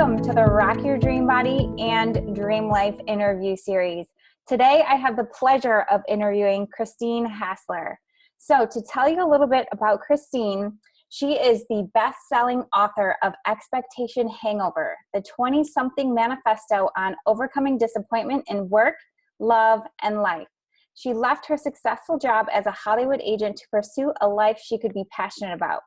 welcome to the Rock Your Dream Body and Dream Life interview series. Today, I have the pleasure of interviewing Christine Hassler. So to tell you a little bit about Christine, she is the best-selling author of Expectation Hangover, the 20-something manifesto on overcoming disappointment in work, love, and life. She left her successful job as a Hollywood agent to pursue a life she could be passionate about.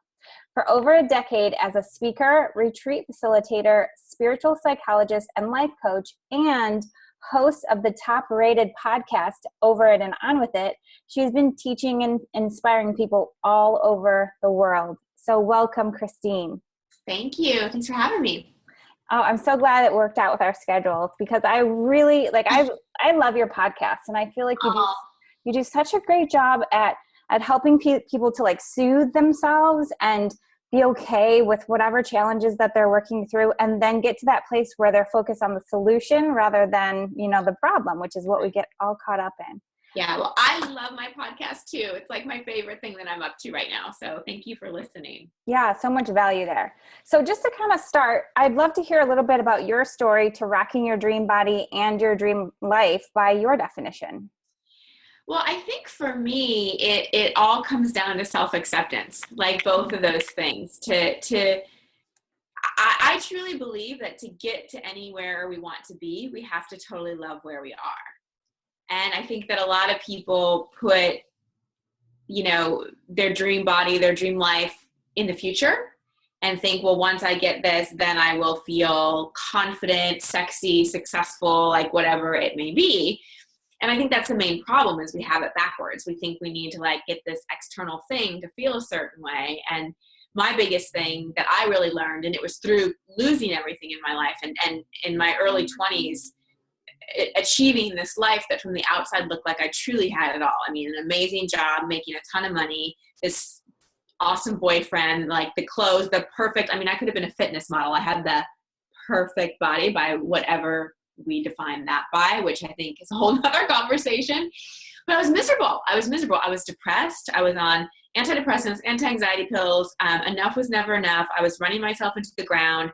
For over a decade as a speaker, retreat facilitator, spiritual psychologist, and life coach, and host of the top-rated podcast Over It and On With It, she's been teaching and inspiring people all over the world. So welcome, Christine. Thank you. Thanks for having me. Oh, I'm so glad it worked out with our schedules because I really, I love your podcast, and I feel like you do such a great job at helping people to soothe themselves and be okay with whatever challenges that they're working through, and then get to that place where they're focused on the solution rather than, the problem, which is what we get all caught up in. Yeah, well, I love my podcast too. It's like my favorite thing that I'm up to right now. So thank you for listening. Yeah, so much value there. So just to kind of start, I'd love to hear a little bit about your story to rocking your dream body and your dream life by your definition. Well, I think for me, it all comes down to self-acceptance, like both of those things. I truly believe that to get to anywhere we want to be, we have to totally love where we are. And I think that a lot of people put, their dream body, their dream life in the future and think, well, once I get this, then I will feel confident, sexy, successful, like whatever it may be. And I think that's the main problem is we have it backwards. We think we need to get this external thing to feel a certain way. And my biggest thing that I really learned, and it was through losing everything in my life and in my early 20s, achieving this life that from the outside looked like I truly had it all. I mean, an amazing job, making a ton of money, this awesome boyfriend, the clothes, the perfect, I could have been a fitness model. I had the perfect body by whatever we define that by, which I think is a whole nother conversation. But I was miserable. I was depressed. I was on antidepressants, anti-anxiety pills. Enough was never enough. I was running myself into the ground.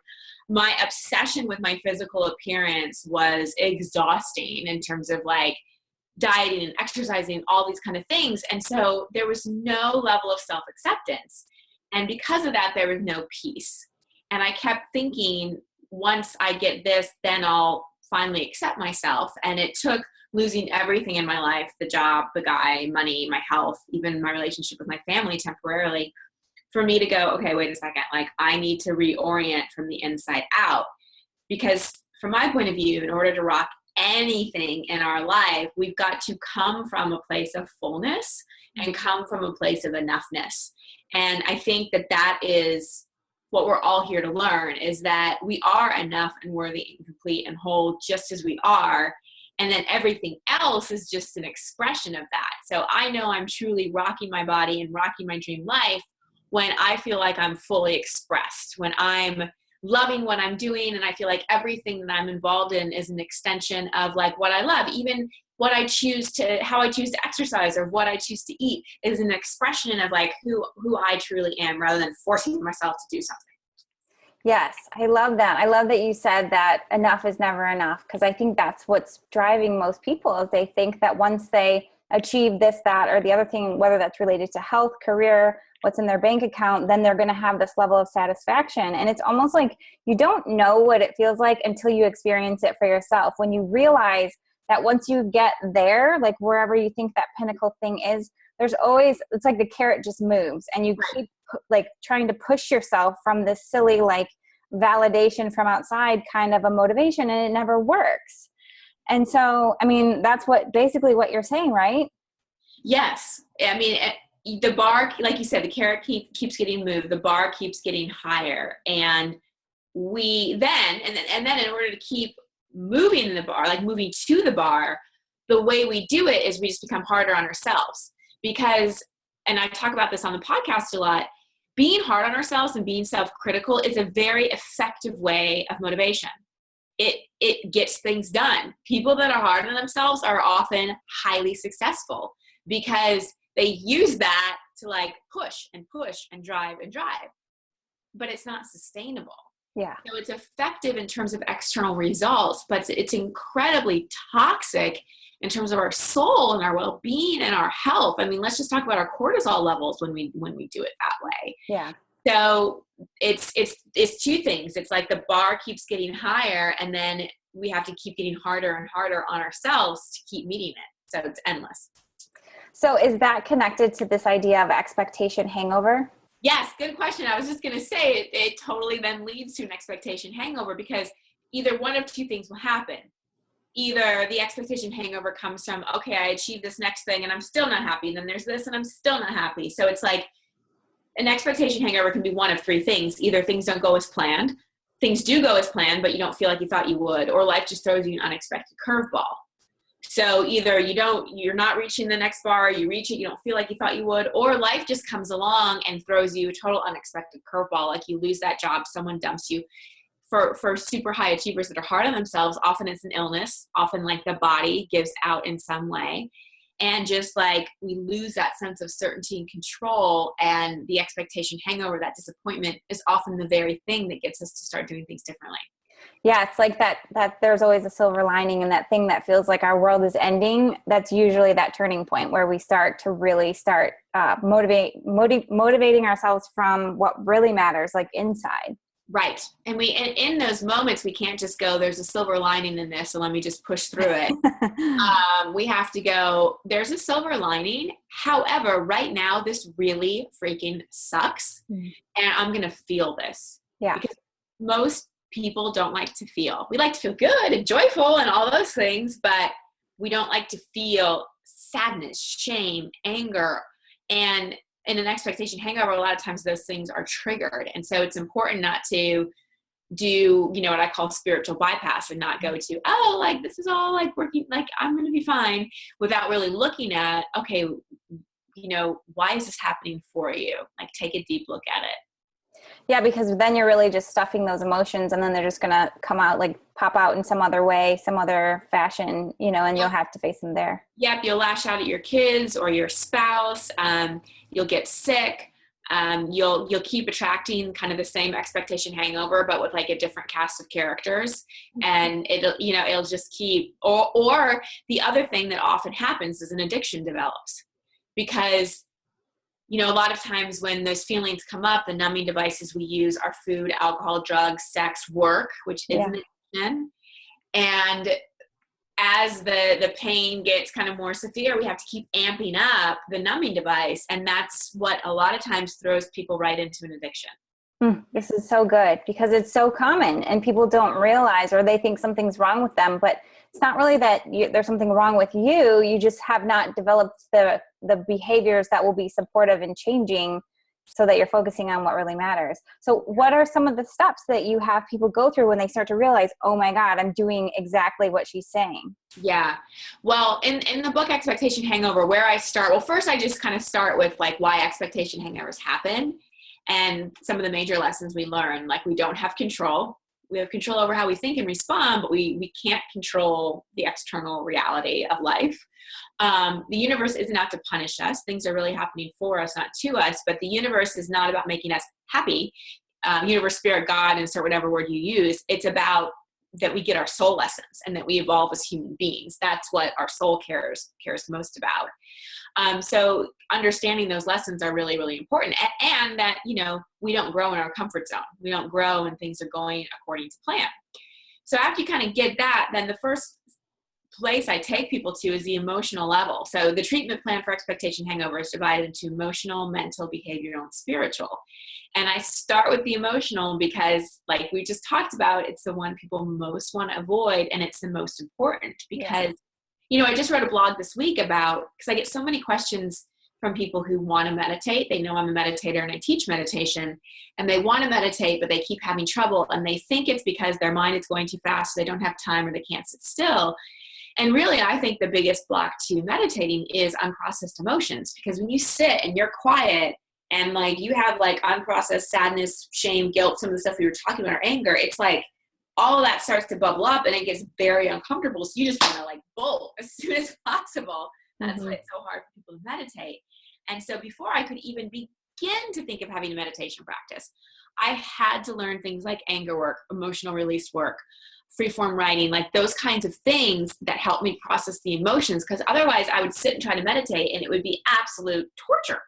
My obsession with my physical appearance was exhausting in terms of dieting and exercising, all these kind of things. And so there was no level of self-acceptance. And because of that, there was no peace. And I kept thinking, once I get this, then I'll finally accept myself. And it took losing everything in my life, the job, the guy, money, my health, even my relationship with my family temporarily, for me to go, okay, wait a second, I need to reorient from the inside out. Because from my point of view, in order to rock anything in our life, we've got to come from a place of fullness and come from a place of enoughness. And I think that is what we're all here to learn, is that we are enough and worthy and complete and whole just as we are. And then everything else is just an expression of that. So I know I'm truly rocking my body and rocking my dream life when I feel like I'm fully expressed, when I'm loving what I'm doing and I feel like everything that I'm involved in is an extension of what I love. Even how I choose to exercise or what I choose to eat is an expression of who I truly am, rather than forcing myself to do something. Yes, I love that. I love that you said that enough is never enough, because I think that's what's driving most people, is they think that once they achieve this, that, or the other thing, whether that's related to health, career, what's in their bank account, then they're going to have this level of satisfaction. And it's almost like you don't know what it feels like until you experience it for yourself. When you realize that once you get there, wherever you think that pinnacle thing is, there's always, it's like the carrot just moves, and you keep trying to push yourself from this silly validation from outside kind of a motivation, and it never works. And so, that's basically what you're saying, right? Yes. The bar, like you said, the carrot keeps getting moved. The bar keeps getting higher. And we then in order to keep moving the bar, moving to the bar, the way we do it is we just become harder on ourselves. Because, and I talk about this on the podcast a lot, being hard on ourselves and being self-critical is a very effective way of motivation. It gets things done. People that are hard on themselves are often highly successful because they use that to push and push and drive. But it's not sustainable. Yeah. So it's effective in terms of external results, but it's incredibly toxic in terms of our soul and our well-being and our health. I mean, let's just talk about our cortisol levels when we do it that way. Yeah. So it's two things. It's like the bar keeps getting higher, and then we have to keep getting harder and harder on ourselves to keep meeting it. So it's endless. So is that connected to this idea of expectation hangover? Yes, good question. I was just going to say it totally then leads to an expectation hangover, because either one of two things will happen. Either the expectation hangover comes from, okay, I achieved this next thing and I'm still not happy. And then there's this and I'm still not happy. So it's like an expectation hangover can be one of three things. Either things don't go as planned, things do go as planned, but you don't feel like you thought you would, or life just throws you an unexpected curveball. So either you're not reaching the next bar, you reach it, you don't feel like you thought you would, or life just comes along and throws you a total unexpected curveball, like you lose that job, someone dumps you. For super high achievers that are hard on themselves, often it's an illness, often like the body gives out in some way. And just like we lose that sense of certainty and control, and the expectation hangover, that disappointment, is often the very thing that gets us to start doing things differently. Yeah, it's like that there's always a silver lining, and that thing that feels like our world is ending, that's usually that turning point where we start to really start motivating ourselves from what really matters, like inside. Right. And in those moments, we can't just go, there's a silver lining in this, so let me just push through it. We have to go, there's a silver lining. However, right now, this really freaking sucks. And I'm going to feel this. Yeah. Because most people don't like to feel. We like to feel good and joyful and all those things, but we don't like to feel sadness, shame, anger, and in an expectation hangover, a lot of times those things are triggered. And so it's important not to do, what I call spiritual bypass, and not go to, oh, like this is all like working, like I'm going to be fine, without really looking at, okay, why is this happening for you? Like take a deep look at it. Yeah, because then you're really just stuffing those emotions, and then they're just going to come out, like pop out in some other way, some other fashion, and you'll have to face them there. Yep. You'll lash out at your kids or your spouse. You'll get sick. You'll keep attracting kind of the same expectation hangover, but with like a different cast of characters. And it'll just keep, or the other thing that often happens is an addiction develops, because a lot of times when those feelings come up, the numbing devices we use are food, alcohol, drugs, sex, work, which is an addiction. And as the pain gets kind of more severe, we have to keep amping up the numbing device. And that's what a lot of times throws people right into an addiction. This is so good, because it's so common and people don't realize, or they think something's wrong with them, but it's not really that there's something wrong with you. You just have not developed the behaviors that will be supportive and changing, so that you're focusing on what really matters. So what are some of the steps that you have people go through when they start to realize, oh my God, I'm doing exactly what she's saying? Yeah. Well, in the book, Expectation Hangover, where I start, well, first I just kind of start with like why expectation hangovers happen, and some of the major lessons we learn. Like, we don't have control. We have control over how we think and respond, but we can't control the external reality of life. The universe isn't out to punish us. Things are really happening for us, not to us, but the universe is not about making us happy. Universe, spirit, God, insert whatever word you use. It's about that we get our soul lessons and that we evolve as human beings. That's what our soul cares most about. So understanding those lessons are really, really important. And that, we don't grow in our comfort zone. We don't grow when things are going according to plan. So after you kind of get that, then the first place I take people to is the emotional level. So the treatment plan for expectation hangover is divided into emotional, mental, behavioral, and spiritual. And I start with the emotional because, like we just talked about, it's the one people most want to avoid, and it's the most important because, I just wrote a blog this week about, because I get so many questions from people who want to meditate. They know I'm a meditator and I teach meditation, and they want to meditate, but they keep having trouble, and they think it's because their mind is going too fast, so they don't have time, or they can't sit still. And really, I think the biggest block to meditating is unprocessed emotions, because when you sit and you're quiet and like you have like unprocessed sadness, shame, guilt, some of the stuff we were talking about, or anger, it's like all of that starts to bubble up and it gets very uncomfortable. So you just want to like bolt as soon as possible. That's why it's so hard for people to meditate. And so before I could even begin begin to think of having a meditation practice, I had to learn things like anger work, emotional release work, freeform writing, like those kinds of things that help me process the emotions. Because otherwise I would sit and try to meditate and it would be absolute torture.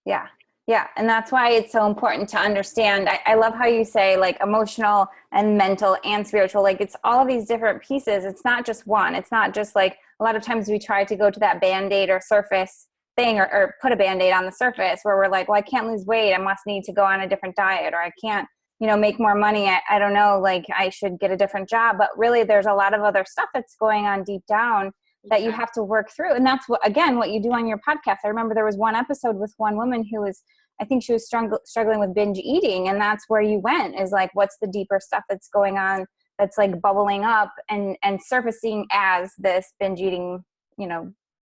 Yeah. Yeah. And that's why it's so important to understand. I love how you say like emotional and mental and spiritual, like it's all of these different pieces. It's not just one. It's not just like a lot of times we try to go to that Band-Aid or surface thing or put a Band-Aid on the surface where we're like, well, I can't lose weight. I must need to go on a different diet, or I can't, make more money. I don't know, like I should get a different job. But really there's a lot of other stuff that's going on deep down that you have to work through. And that's what you do on your podcast. I remember there was one episode with one woman who was, I think she was struggling with binge eating. And that's where you went, is like, what's the deeper stuff that's going on that's like bubbling up and surfacing as this binge eating,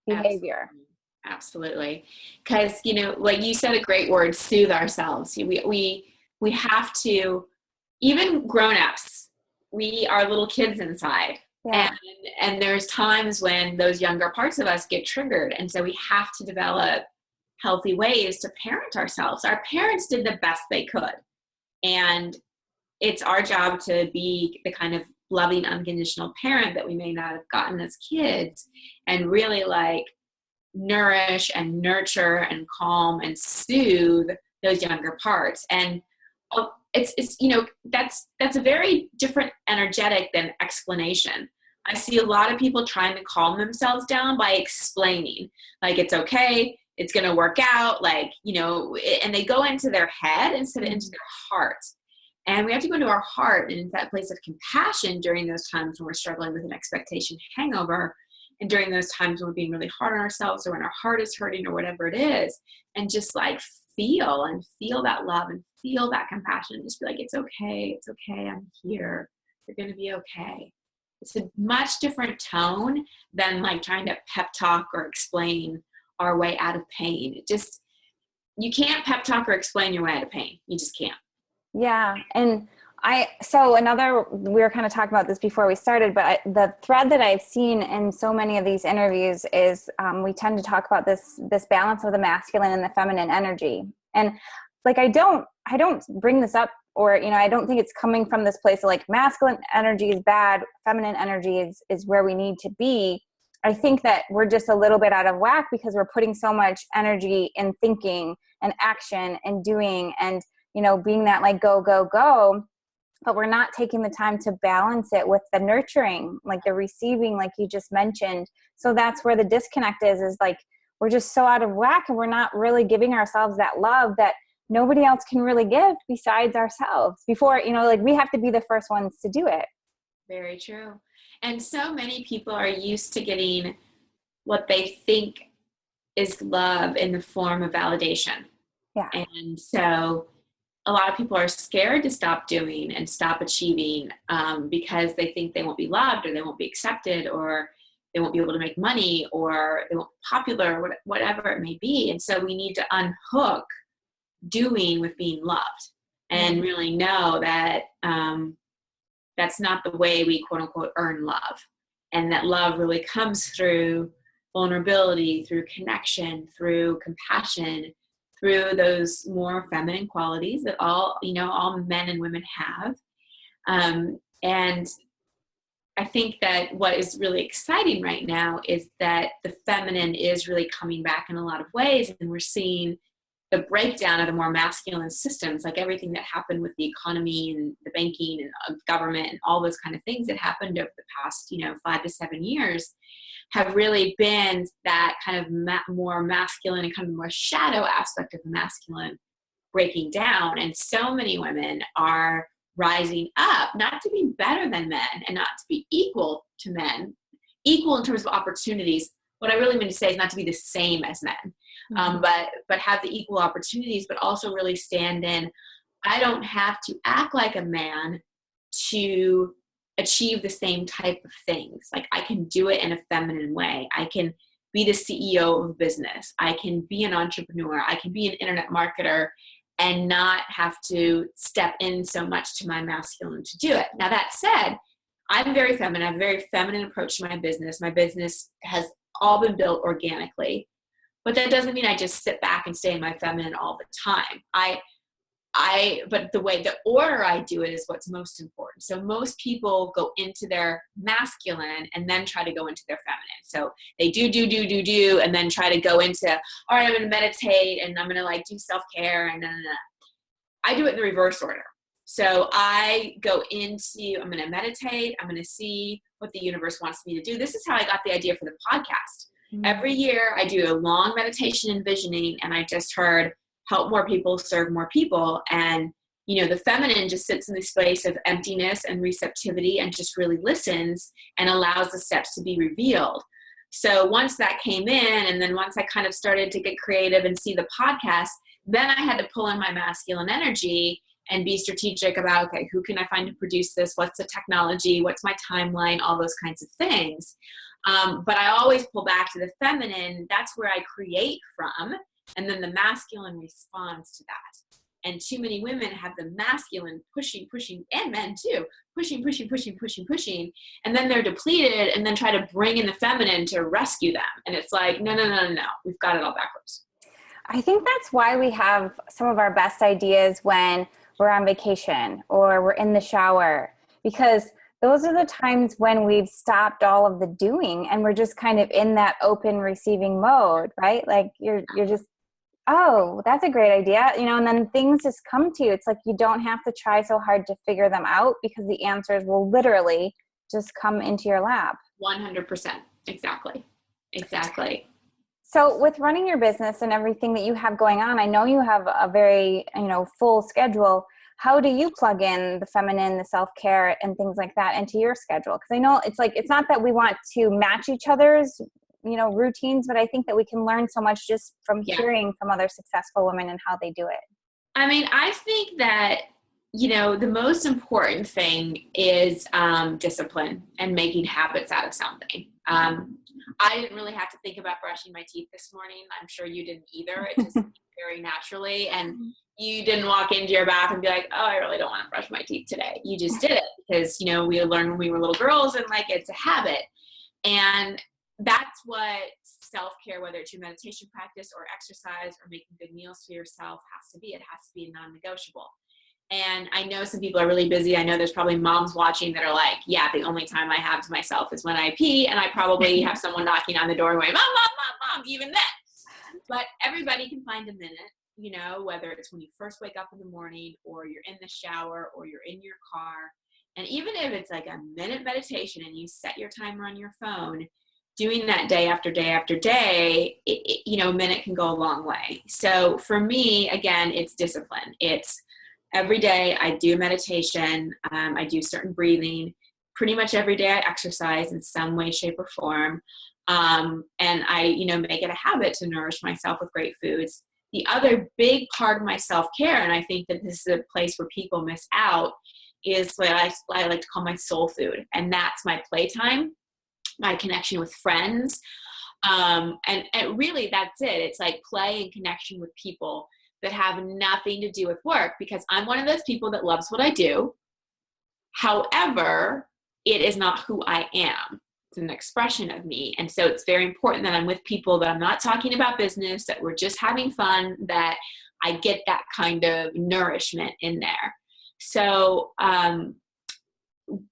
behavior. Absolutely. Because, like you said, a great word, soothe ourselves. We have to, even grown-ups, we are little kids inside. Yeah. And there's times when those younger parts of us get triggered. And so we have to develop healthy ways to parent ourselves. Our parents did the best they could. And it's our job to be the kind of loving, unconditional parent that we may not have gotten as kids, and really like nourish and nurture and calm and soothe those younger parts. And it's that's a very different energetic than explanation. I see a lot of people trying to calm themselves down by explaining, like, it's okay, it's going to work out, like, and they go into their head instead of into their heart. And we have to go into our heart and into that place of compassion during those times when we're struggling with an expectation hangover, and during those times when we're being really hard on ourselves, or when our heart is hurting, or whatever it is, and just like feel that love and feel that compassion, and just be like, it's okay, I'm here, you're going to be okay. It's a much different tone than like trying to pep talk or explain our way out of pain. You can't pep talk or explain your way out of pain. You just can't. Yeah. And we were kind of talking about this before we started, but the thread that I've seen in so many of these interviews is we tend to talk about this balance of the masculine and the feminine energy. And like, I don't bring this up, or, I don't think it's coming from this place of like masculine energy is bad, feminine energy is where we need to be. I think that we're just a little bit out of whack because we're putting so much energy in thinking and action and doing and, being that like go, go, go. But we're not taking the time to balance it with the nurturing, like the receiving, like you just mentioned. So that's where the disconnect is like, we're just so out of whack, and we're not really giving ourselves that love that nobody else can really give besides ourselves. Before, like we have to be the first ones to do it. Very true. And so many people are used to getting what they think is love in the form of validation. Yeah. And so a lot of people are scared to stop doing and stop achieving because they think they won't be loved, or they won't be accepted, or they won't be able to make money, or they won't be popular, or whatever it may be. And so we need to unhook doing with being loved, and really know that that's not the way we quote unquote earn love. And that love really comes through vulnerability, through connection, through compassion, through those more feminine qualities that all men and women have. And I think that what is really exciting right now is that the feminine is really coming back in a lot of ways, and we're seeing the breakdown of the more masculine systems, like everything that happened with the economy and the banking and government and all those kind of things that happened over the past, 5 to 7 years, have really been that kind of more masculine and kind of more shadow aspect of the masculine breaking down. And so many women are rising up, not to be better than men and not to be equal to men, equal in terms of opportunities. What I really mean to say is not to be the same as men, but have the equal opportunities, but also really stand in, I don't have to act like a man to achieve the same type of things. Like, I can do it in a feminine way. I can be the CEO of a business. I can be an entrepreneur. I can be an internet marketer and not have to step in so much to my masculine to do it. Now, that said, I'm very feminine. I have a very feminine approach to my business. My business has all been built organically. but that doesn't mean I just sit back and stay in my feminine all the time. But the order I do it is what's most important. So most people go into their masculine and then try to go into their feminine. So they do, and then try to go into, all right, I'm going to meditate and I'm going to like do self-care and I do it in the reverse order. So I go into, I'm going to meditate. I'm going to see what the universe wants me to do. This is how I got the idea for the podcast. Mm-hmm. Every year I do a long meditation and visioning, and I just heard help more people, serve more people. And, you know, the feminine just sits in this place of emptiness and receptivity and just really listens and allows the steps to be revealed. So once that came in, and then once I kind of started to get creative and see the podcast, then I had to pull in my masculine energy and be strategic about, okay, who can I find to produce this? What's the technology? What's my timeline? All those kinds of things. But I always pull back to the feminine. That's where I create from. And then the masculine responds to that. And too many women have the masculine pushing, and men too, pushing. And then they're depleted and then try to bring in the feminine to rescue them. And it's like, no. We've got it all backwards. I think that's why we have some of our best ideas when we're on vacation or we're in the shower, because those are the times when we've stopped all of the doing and we're just kind of in that open receiving mode, right? Like you're just, oh, that's a great idea, you know, and then things just come to you. It's like you don't have to try so hard to figure them out because the answers will literally just come into your lap. 100%. Exactly. So with running your business and everything that you have going on, I know you have a very, full schedule. How do you plug in the feminine, the self-care and things like that into your schedule? Because I know it's not that we want to match each other's, routines, but I think that we can learn so much just from hearing from other successful women and how they do it. I mean, I think that, the most important thing is discipline and making habits out of something. I didn't really have to think about brushing my teeth this morning. I'm sure you didn't either. It just came very naturally. And you didn't walk into your bath and be like, oh, I really don't want to brush my teeth today. You just did it because, we learned when we were little girls and it's a habit. And that's what self-care, whether it's your meditation practice or exercise or making good meals for yourself, has to be. It has to be non-negotiable. And I know some people are really busy. I know there's probably moms watching that are like, yeah, the only time I have to myself is when I pee. And I probably have someone knocking on the door going, mom, even then. But everybody can find a minute, whether it's when you first wake up in the morning or you're in the shower or you're in your car. And even if it's like a minute meditation and you set your timer on your phone, doing that day after day after day, a minute can go a long way. So for me, again, it's discipline. It's every day I do meditation. I do certain breathing. Pretty much every day I exercise in some way, shape, or form. And I, make it a habit to nourish myself with great foods. The other big part of my self-care, and I think that this is a place where people miss out, is what I like to call my soul food. And that's my playtime, my connection with friends. And really that's it. It's like play and connection with people that have nothing to do with work, because I'm one of those people that loves what I do. However, it is not who I am. It's an expression of me. And so it's very important that I'm with people that I'm not talking about business, that we're just having fun, that I get that kind of nourishment in there. So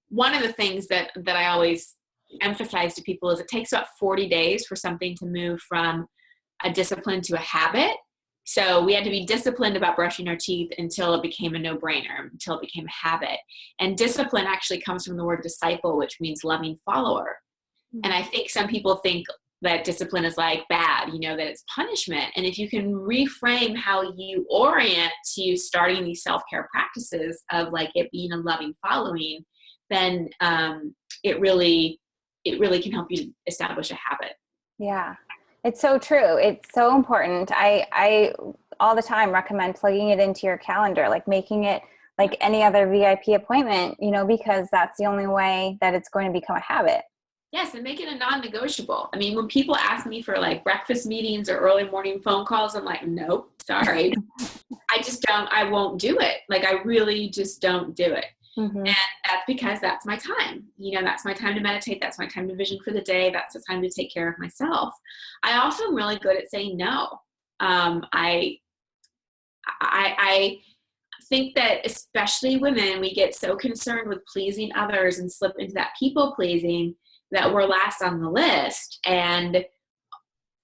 one of the things that I always emphasize to people is it takes about 40 days for something to move from a discipline to a habit. So we had to be disciplined about brushing our teeth until it became a no-brainer, until it became a habit. And discipline actually comes from the word disciple, which means loving follower. Mm-hmm. And I think some people think that discipline is like bad, that it's punishment. And if you can reframe how you orient to starting these self-care practices of like it being a loving following, then it really can help you establish a habit. Yeah. It's so true. It's so important. I all the time recommend plugging it into your calendar, like making it like any other VIP appointment, because that's the only way that it's going to become a habit. Yes, and make it a non-negotiable. I mean, when people ask me for like breakfast meetings or early morning phone calls, I'm like, nope, sorry. I won't do it. Like I really just don't do it. Mm-hmm. And that's because that's my time. That's my time to meditate. That's my time to vision for the day. That's the time to take care of myself. I also am really good at saying no. I think that especially women, we get so concerned with pleasing others and slip into that people pleasing that we're last on the list, and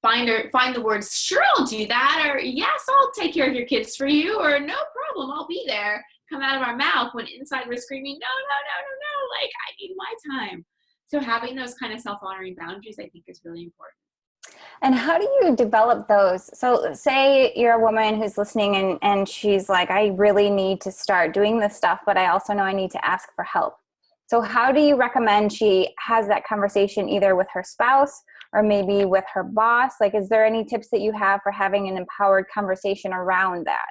find the words, sure, I'll do that, or yes, I'll take care of your kids for you, or no problem, I'll be there, come out of our mouth when inside we're screaming, no, like I need my time. So having those kind of self-honoring boundaries, I think, is really important. And how do you develop those? So say you're a woman who's listening and she's like, I really need to start doing this stuff, but I also know I need to ask for help. So how do you recommend she has that conversation either with her spouse or maybe with her boss? Like, is there any tips that you have for having an empowered conversation around that?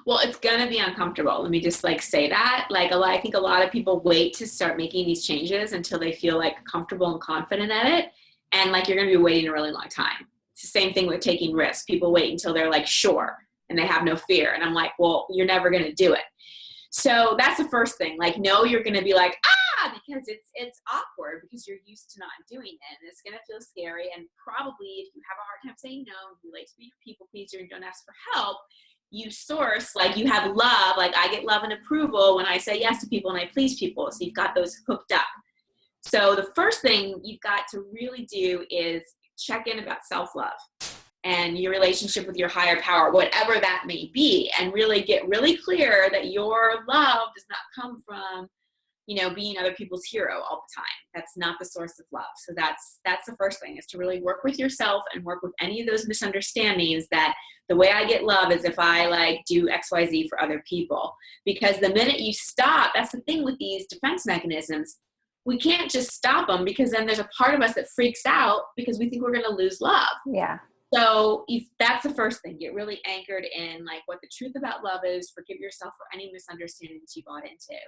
Well, it's going to be uncomfortable. Let me just say that. I think a lot of people wait to start making these changes until they feel comfortable and confident at it. And you're going to be waiting a really long time. It's the same thing with taking risks. People wait until they're sure and they have no fear. And I'm like, well, you're never going to do it. So that's the first thing. No, you're going to be because it's awkward because you're used to not doing it. And it's going to feel scary. And probably if you have a hard time saying no, you like to be a people pleaser and don't ask for help, you source, you have love. I get love and approval when I say yes to people and I please people. So you've got those hooked up. So the first thing you've got to really do is check in about self-love and your relationship with your higher power, whatever that may be, and really get really clear that your love does not come from, being other people's hero all the time. That's not the source of love. So that's the first thing, is to really work with yourself and work with any of those misunderstandings that the way I get love is if I do XYZ for other people. Because the minute you stop, that's the thing with these defense mechanisms. We can't just stop them, because then there's a part of us that freaks out because we think we're going to lose love. Yeah. So that's the first thing. Get really anchored in what the truth about love is. Forgive yourself for any misunderstandings you bought into.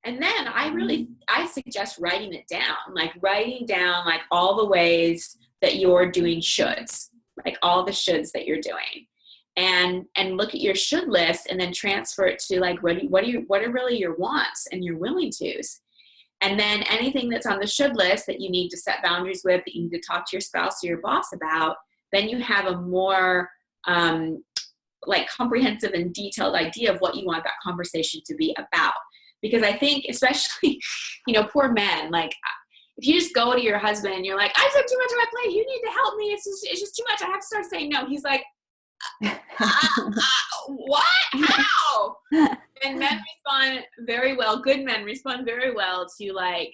And then I suggest writing it down, writing down all the ways that you're doing shoulds, all the shoulds that you're doing, and look at your should list and then transfer it to what are really your wants and your willing tos. And then anything that's on the should list that you need to set boundaries with, that you need to talk to your spouse or your boss about, then you have a more comprehensive and detailed idea of what you want that conversation to be about. Because I think, especially, poor men, if you just go to your husband and you're like, I took too much on my plate, you need to help me, it's just too much, I have to start saying no. He's like, what? How? And men respond very well. Good men respond very well to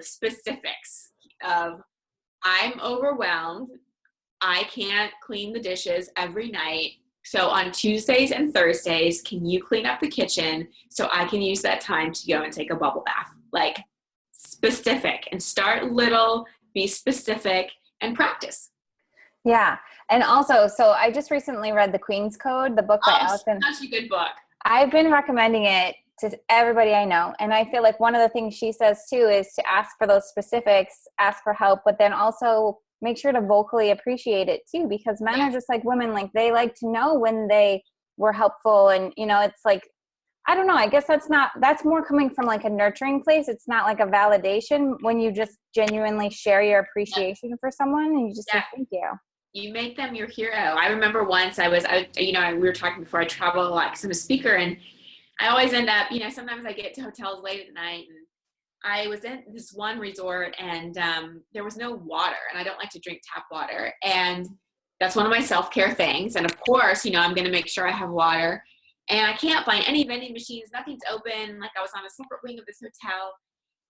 specifics of, I'm overwhelmed. I can't clean the dishes every night. So on Tuesdays and Thursdays, can you clean up the kitchen so I can use that time to go and take a bubble bath? Specific, and start little, be specific, and practice. Yeah. And also, so I just recently read The Queen's Code, the book by Allison. Such a good book. I've been recommending it to everybody I know. And I feel like one of the things she says too is to ask for those specifics, ask for help, but then also make sure to vocally appreciate it too, because men are just like women. They like to know when they were helpful. And, it's I don't know, I guess that's more coming from a nurturing place. It's not a validation when you just genuinely share your appreciation for someone and you just say, thank you. You make them your hero. I remember once we were talking before, I travel a lot because I'm a speaker, and I always end up, sometimes I get to hotels late at night, and I was in this one resort and there was no water, and I don't like to drink tap water. And that's one of my self-care things. And of course, I'm going to make sure I have water, and I can't find any vending machines. Nothing's open. I was on a separate wing of this hotel,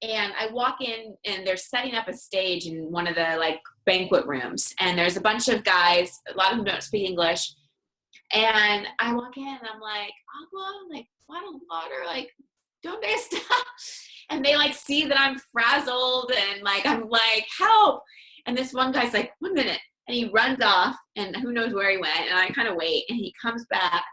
and I walk in and they're setting up a stage in one of the banquet rooms. And there's a bunch of guys, a lot of them don't speak English. And I walk in and I'm like, Agua, bottle of water, don't they stop? And they see that I'm frazzled and I'm like, help. And this one guy's like, 1 minute. And he runs off, and who knows where he went. And I kind of wait, and he comes back,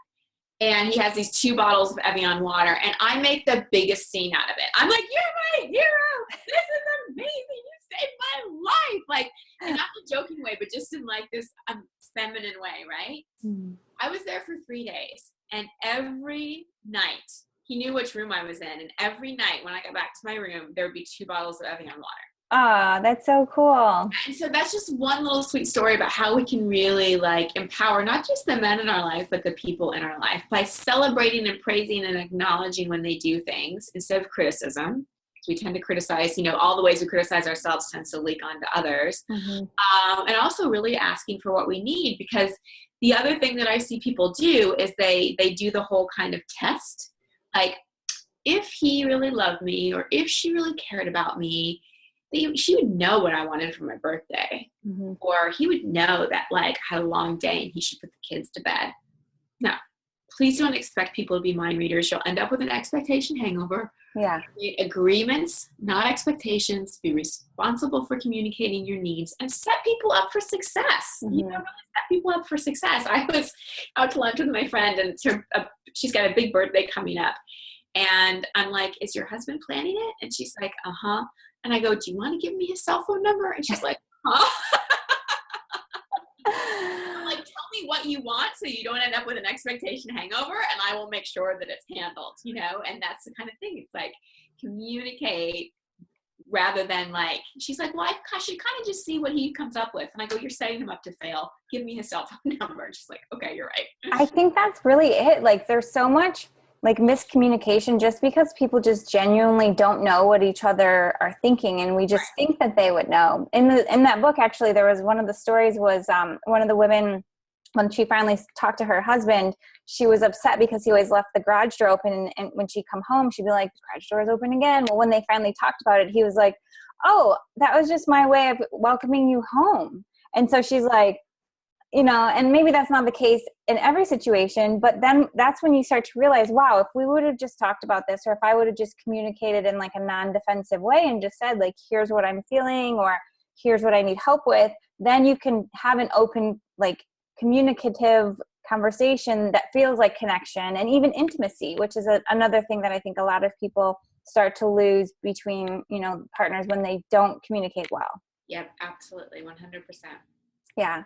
and he has these 2 bottles of Evian water, and I make the biggest scene out of it. I'm like, you're my hero. This is amazing. You saved my life. And not in a joking way, but just in this feminine way, right? Mm-hmm. I was there for 3 days, and every night he knew which room I was in. And every night when I got back to my room, there would be 2 bottles of Evian water. Ah, that's so cool. And so that's just one little sweet story about how we can really like empower not just the men in our life, but the people in our life by celebrating and praising and acknowledging when they do things instead of criticism. We tend to criticize, all the ways we criticize ourselves tends to leak onto others. And also really asking for what we need, because the other thing that I see people do is they do the whole kind of test. Like, if he really loved me or if she really cared about me, she would know what I wanted for my birthday. Or he would know that like I had a long day and he should put the kids to bed. No, please don't expect people to be mind readers. You'll end up with an expectation hangover. Yeah. Create agreements, not expectations. Be responsible for communicating your needs and set people up for success. Really set people up for success. I was out to lunch with my friend, and she's got a big birthday coming up. And I'm like, is your husband planning it? And she's like, uh-huh. And I go, do you want to give me his cell phone number? And she's like, huh? I'm like, tell me what you want so you don't end up with an expectation hangover, and I will make sure that it's handled, and that's the kind of thing. It's like, communicate rather than like, she's like, well, I should kind of just see what he comes up with. And I go, you're setting him up to fail. Give me his cell phone number. And she's like, okay, you're right. I think that's really it. Like, there's so much like miscommunication just because people just genuinely don't know what each other are thinking, and we just think that they would know. In that book, actually, there was one of the stories was one of the women, when she finally talked to her husband, she was upset because he always left the garage door open, and when she'd come home, she'd be like, the garage door is open again. Well, when they finally talked about it, he was like, oh, that was just my way of welcoming you home. And so she's like, and maybe that's not the case in every situation, but then that's when you start to realize, wow, if we would have just talked about this, or if I would have just communicated in like a non-defensive way and just said like, here's what I'm feeling, or here's what I need help with, then you can have an open, like communicative conversation that feels like connection and even intimacy, which is another thing that I think a lot of people start to lose between, partners when they don't communicate well. Yep, absolutely. 100%. Yeah.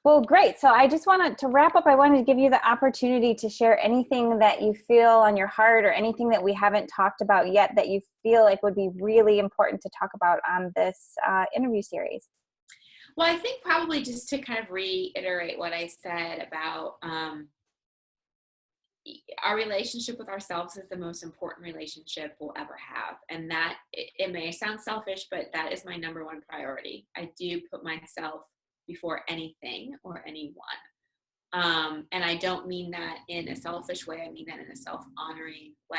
Well, great. So I just wanted to wrap up. I wanted to give you the opportunity to share anything that you feel on your heart, or anything that we haven't talked about yet that you feel like would be really important to talk about on this interview series. Well, I think probably just to kind of reiterate what I said about our relationship with ourselves is the most important relationship we'll ever have. And that it may sound selfish, but that is my number one priority. I do put myself before anything or anyone. And I don't mean that in a selfish way. I mean that in a self-honoring way.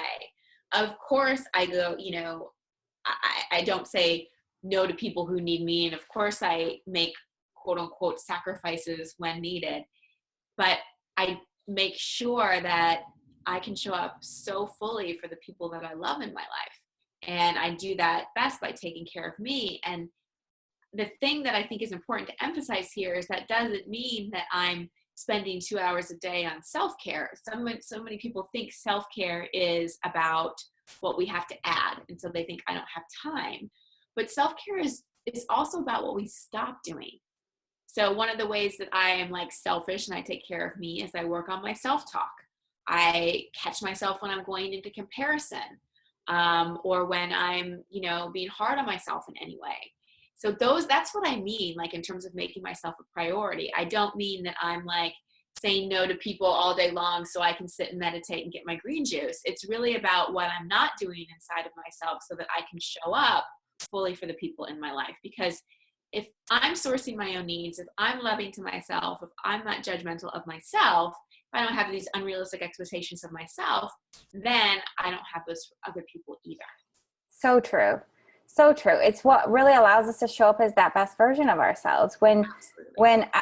Of course, I go, I don't say no to people who need me. And of course, I make quote unquote sacrifices when needed. But I make sure that I can show up so fully for the people that I love in my life. And I do that best by taking care of me. And the thing that I think is important to emphasize here is that doesn't mean that I'm spending 2 hours a day on self-care. So many people think self-care is about what we have to add. And so they think I don't have time. But self-care is also about what we stop doing. So one of the ways that I am like selfish and I take care of me is I work on my self-talk. I catch myself when I'm going into comparison, or when I'm, being hard on myself in any way. So that's what I mean, like in terms of making myself a priority. I don't mean that I'm like saying no to people all day long so I can sit and meditate and get my green juice. It's really about what I'm not doing inside of myself so that I can show up fully for the people in my life. Because if I'm sourcing my own needs, if I'm loving to myself, if I'm not judgmental of myself, if I don't have these unrealistic expectations of myself, then I don't have those for other people either. So true. So true. It's what really allows us to show up as that best version of ourselves. When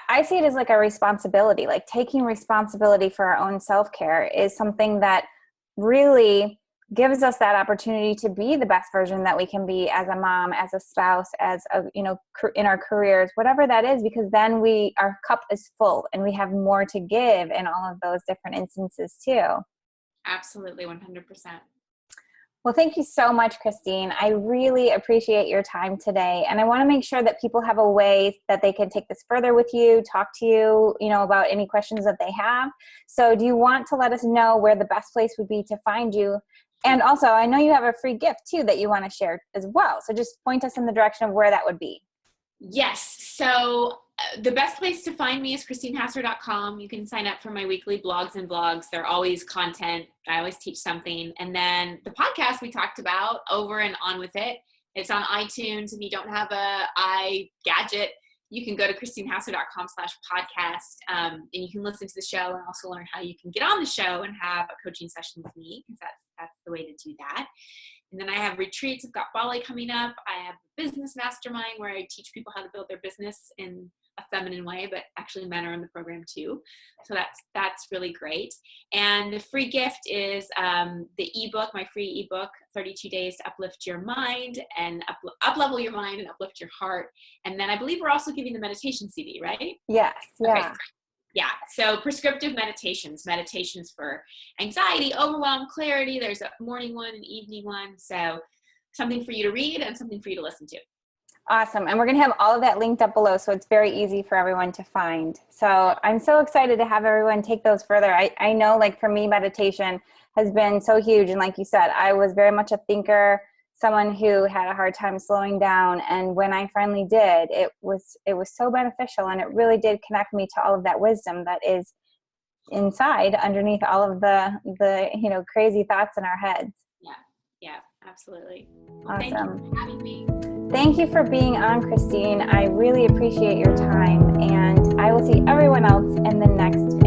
I see it as like a responsibility, like taking responsibility for our own self-care is something that really gives us that opportunity to be the best version that we can be as a mom, as a spouse, as a, in our careers, whatever that is, because then our cup is full and we have more to give in all of those different instances too. Absolutely. 100%. Well, thank you so much, Christine. I really appreciate your time today. And I want to make sure that people have a way that they can take this further with you, talk to you, about any questions that they have. So do you want to let us know where the best place would be to find you? And also, I know you have a free gift too that you want to share as well. So just point us in the direction of where that would be. Yes. So the best place to find me is christinehassler.com. You can sign up for my weekly blogs and vlogs. They're always content. I always teach something. And then the podcast we talked about, Over and On With It. It's on iTunes. If you don't have a iGadget, you can go to christinehassler.com/podcast, and you can listen to the show and also learn how you can get on the show and have a coaching session with me, because that's the way to do that. And then I have retreats. I've got Bali coming up. I have a business mastermind where I teach people how to build their business in a feminine way, but actually men are in the program too. So that's really great. And the free gift is the ebook, my free ebook, 32 Days to Uplift Your Mind and up-level your mind and uplift your heart. And then I believe we're also giving the meditation CD, right? Yes. Yeah. Okay. Yeah. So prescriptive meditations for anxiety, overwhelm, clarity. There's a morning one and evening one. So something for you to read and something for you to listen to. Awesome. And we're going to have all of that linked up below, so it's very easy for everyone to find. So I'm so excited to have everyone take those further. I know, like, for me, meditation has been so huge. And like you said, I was very much a thinker, someone who had a hard time slowing down. And when I finally did, it was so beneficial, and it really did connect me to all of that wisdom that is inside underneath all of the crazy thoughts in our heads. Yeah, absolutely. Awesome. Thank you for having me. Thank you for being on, Christine. I really appreciate your time, and I will see everyone else in the next